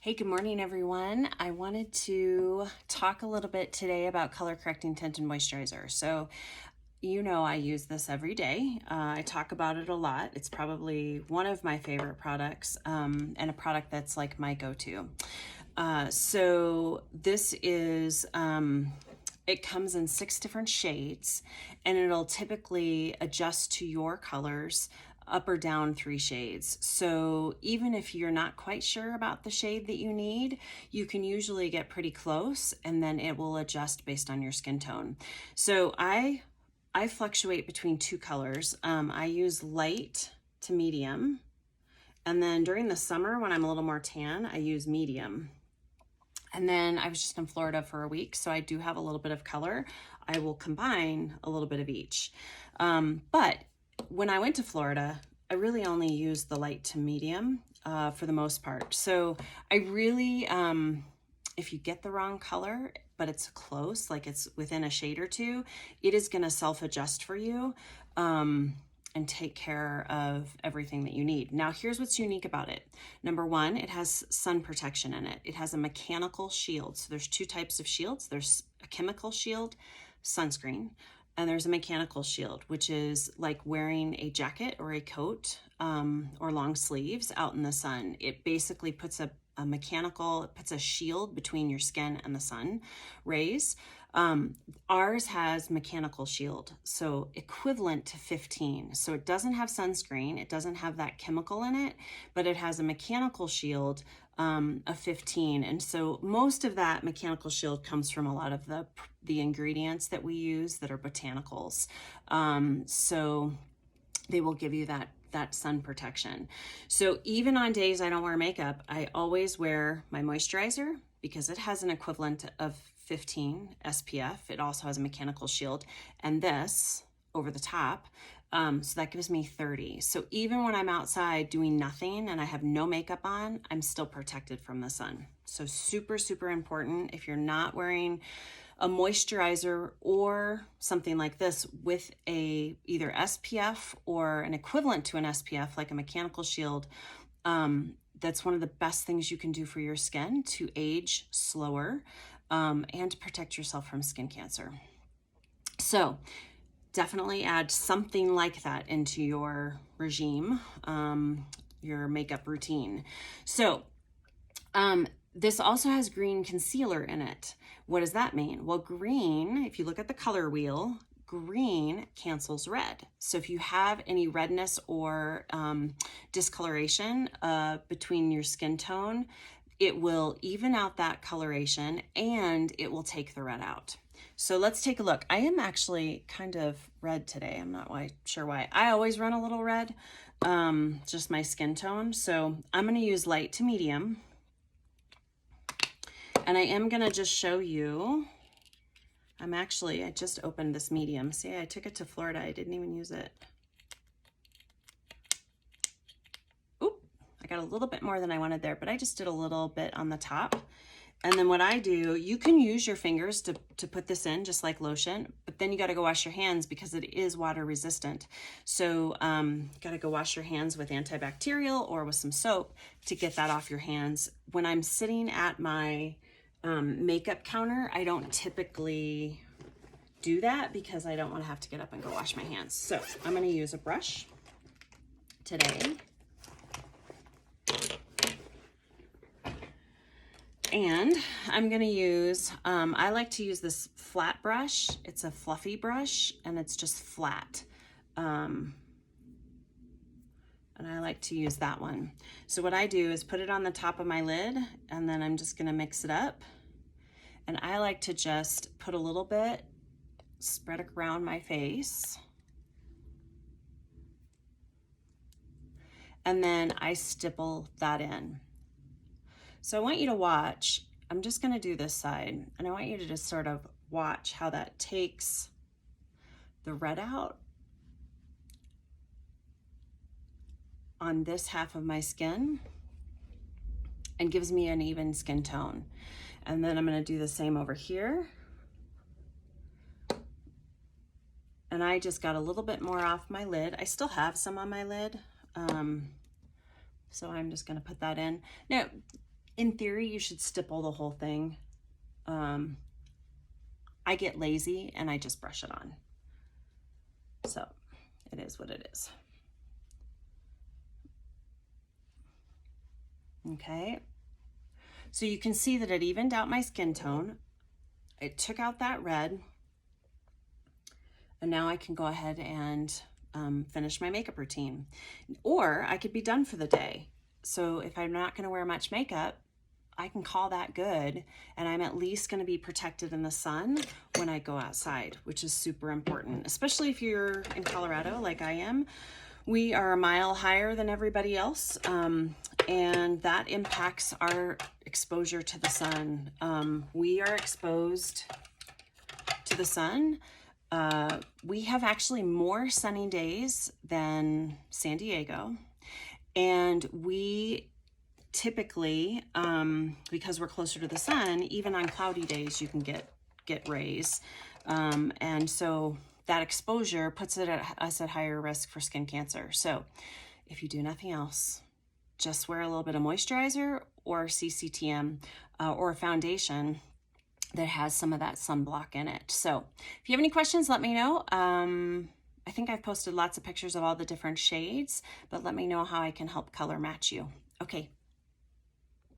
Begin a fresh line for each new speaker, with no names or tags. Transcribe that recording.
Hey, good morning, everyone. I wanted to talk a little bit today about color correcting tinted moisturizer. So, I use this every day. I talk about it a lot. It's probably one of my favorite products, and a product that's like my go-to. So this is, it comes in 6 different shades, and it'll typically adjust to your colors up or down 3 shades. So even if you're not quite sure about the shade that you need, you can usually get pretty close, and then it will adjust based on your skin tone. So I fluctuate between 2 colors. I use light to medium, and then during the summer when I'm a little more tan, I use medium. And then I was just in Florida for a week, so I do have a little bit of color. I will combine a little bit of each. But when I went to Florida, I really only used the light to medium for the most part. So I really, if you get the wrong color, but it's close, like it's within a shade or two, it is gonna self-adjust for you and take care of everything that you need. Now, here's what's unique about it. Number one, it has sun protection in it. It has a mechanical shield. So there's 2 types of shields. There's a chemical shield, sunscreen, and there's a mechanical shield, which is like wearing a jacket or a coat or long sleeves out in the sun. It basically puts it puts a shield between your skin and the sun rays. Ours has mechanical shield, so equivalent to 15. So it doesn't have sunscreen, it doesn't have that chemical in it, but it has a mechanical shield of 15. And so most of that mechanical shield comes from a lot of the ingredients that we use that are botanicals. So they will give you that sun protection. So even on days I don't wear makeup, I always wear my moisturizer because it has an equivalent of 15 SPF. It also has a mechanical shield, and this over the top. So that gives me 30. So even when I'm outside doing nothing and I have no makeup on, I'm still protected from the sun. So super, super important. If you're not wearing a moisturizer or something like this with either SPF or an equivalent to an SPF, like a mechanical shield, that's one of the best things you can do for your skin to age slower and to protect yourself from skin cancer. So definitely add something like that into your regime, your makeup routine. So this also has green concealer in it. What does that mean? Well, green, if you look at the color wheel, green cancels red. So if you have any redness or discoloration between your skin tone, it will even out that coloration and it will take the red out. So let's take a look. I am actually kind of red today. I'm not sure why. I always run a little red, just my skin tone. So I'm gonna use light to medium. And I am gonna just show you, I just opened this medium. See, I took it to Florida. I didn't even use it. Oop, I got a little bit more than I wanted there, but I just did a little bit on the top. And then what I do, you can use your fingers to put this in just like lotion, but then you gotta go wash your hands because it is water resistant. So you gotta go wash your hands with antibacterial or with some soap to get that off your hands. When I'm sitting at my makeup counter, I don't typically do that because I don't want to have to get up and go wash my hands. So I'm going to use a brush today. And I'm going to use, I like to use this flat brush. It's a fluffy brush and it's just flat. And I like to use that one. So what I do is put it on the top of my lid, and then I'm just gonna mix it up. And I like to just put a little bit, spread it around my face. And then I stipple that in. So I want you to watch, I'm just gonna do this side, and I want you to just sort of watch how that takes the red out on this half of my skin and gives me an even skin tone. And then I'm gonna do the same over here. And I just got a little bit more off my lid. I still have some on my lid. So I'm just gonna put that in. Now, In theory, you should stipple the whole thing. I get lazy and I just brush it on. So it is what it is. Okay. So you can see that it evened out my skin tone. It took out that red. And now I can go ahead and finish my makeup routine. Or I could be done for the day. So if I'm not gonna wear much makeup, I can call that good, and I'm at least going to be protected in the sun when I go outside, which is super important, especially if you're in Colorado like I am. We are a mile higher than everybody else, and that impacts our exposure to the sun. We are exposed to the sun. We have actually more sunny days than San Diego, and we typically, because we're closer to the sun, even on cloudy days, you can get rays. And so that exposure puts us at higher risk for skin cancer. So if you do nothing else, just wear a little bit of moisturizer or CCTM or a foundation that has some of that sunblock in it. So if you have any questions, let me know. I think I've posted lots of pictures of all the different shades, but let me know how I can help color match you. Okay,